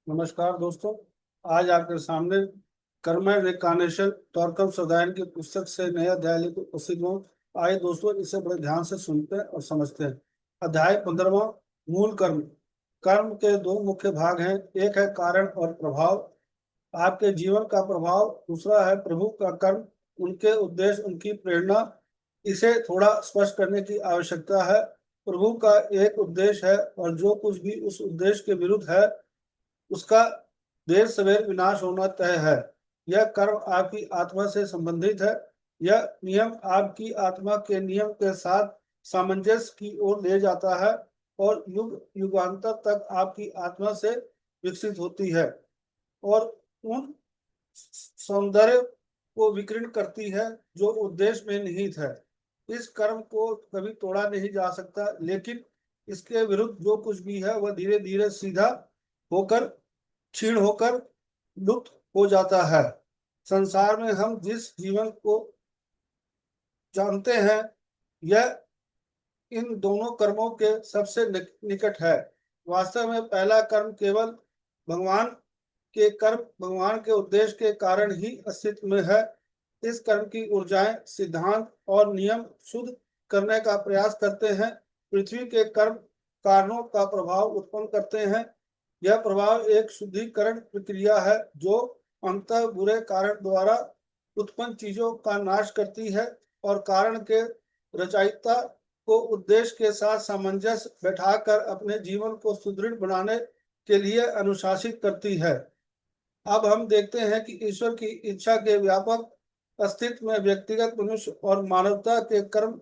नमस्कार दोस्तों। आज आपके सामने कर्मठ रिकानेशन टॉर्कम सौदाइन की पुस्तक से नया अध्याय लेकर उपस्थित हूँ। आइए दोस्तों, इसे बड़े ध्यान से सुनते हैं और समझते हैं। अध्याय 15वां, मूल कर्म। कर्म के दो मुख्य भाग हैं, एक है कारण और प्रभाव, आपके जीवन का प्रभाव। दूसरा है प्रभु का कर्म, उनके उद्देश्य, उनकी प्रेरणा। इसे थोड़ा स्पष्ट करने की आवश्यकता है। प्रभु का एक उद्देश्य है और जो कुछ भी उस उद्देश्य के विरुद्ध है उसका देर सवेर विनाश होना तय है। यह कर्म आपकी आत्मा से संबंधित है। यह नियम आपकी आत्मा के नियम के साथ सामंजस्य की ओर ले जाता है और युग युगांतर तक आपकी आत्मा से विकसित होती है और उन सौंदर्य को विकीर्ण करती है जो उद्देश्य में निहित है। इस कर्म को कभी तोड़ा नहीं जा सकता, लेकिन इसके विरुद्ध जो कुछ भी है वह धीरे धीरे सीधा होकर, क्षीण होकर लुप्त हो जाता है। संसार में हम जिस जीवन को जानते हैं यह इन दोनों कर्मों के सबसे निकट है। वास्तव में पहला कर्म केवल भगवान के कर्म, भगवान के उद्देश्य के कारण ही अस्तित्व में है। इस कर्म की ऊर्जाएं सिद्धांत और नियम शुद्ध करने का प्रयास करते हैं। पृथ्वी के कर्म कारणों का प्रभाव उत्पन्न करते हैं। यह प्रभाव एक शुद्धिकरण प्रक्रिया है जो अंततः बुरे कारण द्वारा उत्पन्न चीजों का नाश करती है और कारण के रचयिता को उद्देश्य के साथ सामंजस्य बैठाकर अपने जीवन को सुदृढ़ बनाने के लिए अनुशासित करती है। अब हम देखते हैं कि ईश्वर की इच्छा के व्यापक अस्तित्व में व्यक्तिगत, मनुष्य और मानवता के कर्म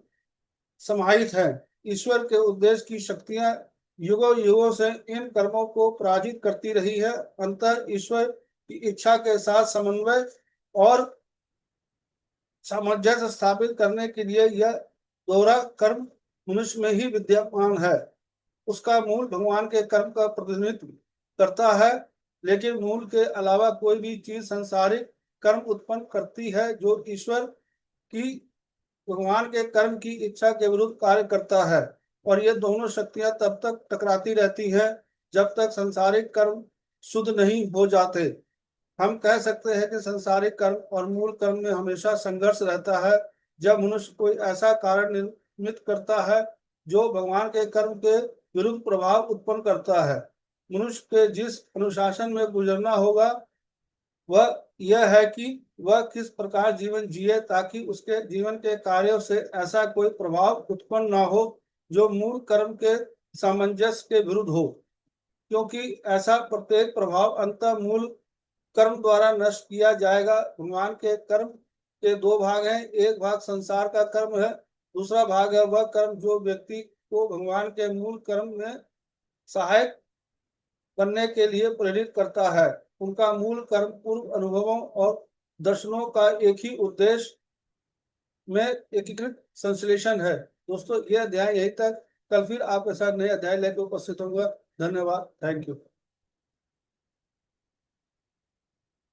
समाहित हैं। ईश्वर के उद्देश्य की शक्तियां युगों युगों से इन कर्मों को पराजित करती रही है। अंततः ईश्वर की इच्छा के साथ समन्वय और सामंजस्य स्थापित करने के लिए यह दोहरा कर्म मनुष्य में ही विद्यमान है। उसका मूल भगवान के कर्म का प्रतिनिधित्व करता है, लेकिन मूल के अलावा कोई भी चीज सांसारिक कर्म उत्पन्न करती है जो ईश्वर की, भगवान के कर्म की इच्छा के विरुद्ध कार्य करता है। और ये दोनों शक्तियां तब तक टकराती रहती हैं जब तक सांसारिक कर्म शुद्ध नहीं हो जाते। हम कह सकते हैं कि सांसारिक कर्म और मूल कर्म में हमेशा संघर्ष रहता है। जब मनुष्य कोई ऐसा कारण निर्मित करता है जो भगवान के कर्म के विरुद्ध प्रभाव उत्पन्न करता है, मनुष्य के जिस अनुशासन में गुजरना होगा वह यह है कि वह किस प्रकार जीवन जिए ताकि उसके जीवन के कार्यों से ऐसा कोई प्रभाव उत्पन्न ना हो जो मूल कर्म के सामंजस्य के विरुद्ध हो, क्योंकि ऐसा प्रत्येक प्रभाव अंततः मूल कर्म द्वारा नष्ट किया जाएगा। भगवान के कर्म के दो भाग हैं, एक भाग संसार का कर्म है, दूसरा भाग है वह कर्म जो व्यक्ति को भगवान के मूल कर्म में सहायक बनने के लिए प्रेरित करता है। उनका मूल कर्म पूर्व अनुभवों और दर्शनों का एक ही उद्देश्य में एकीकृत संश्लेषण है। दोस्तों, यह अध्याय यहीं तक। कल फिर आपके साथ नए अध्याय लेकर उपस्थित होंगे। धन्यवाद। Thank you.